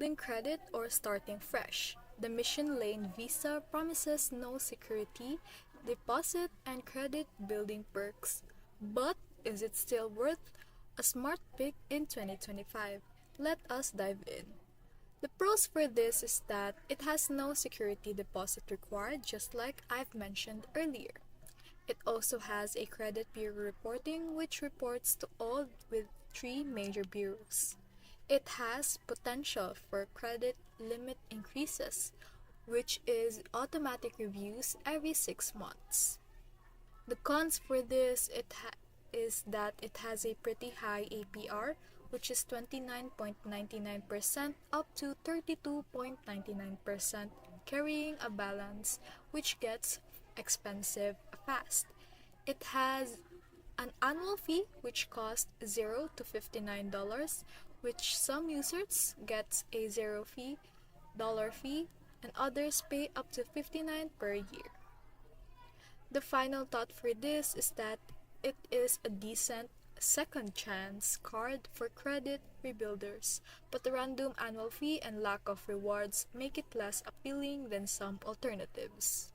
building credit or starting fresh. The Mission Lane Visa promises no security, deposit, and credit building perks. But is it still worth a smart pick in 2025? Let us dive in. The pros for this is that it has no security deposit required, just like I've mentioned earlier. It also has a credit bureau reporting, which reports to all with three major bureaus. It has potential for credit limit increases, which is automatic reviews every 6 months. The cons for this is that it has a pretty high APR, which is 29.99% up to 32.99%, carrying a balance which gets expensive fast. It has an annual fee which costs 0 to $59, which some users get a $0 fee and others pay up to $59 per year. The final thought for this is that it is a decent second chance card for credit rebuilders, but the random annual fee and lack of rewards make it less appealing than some alternatives.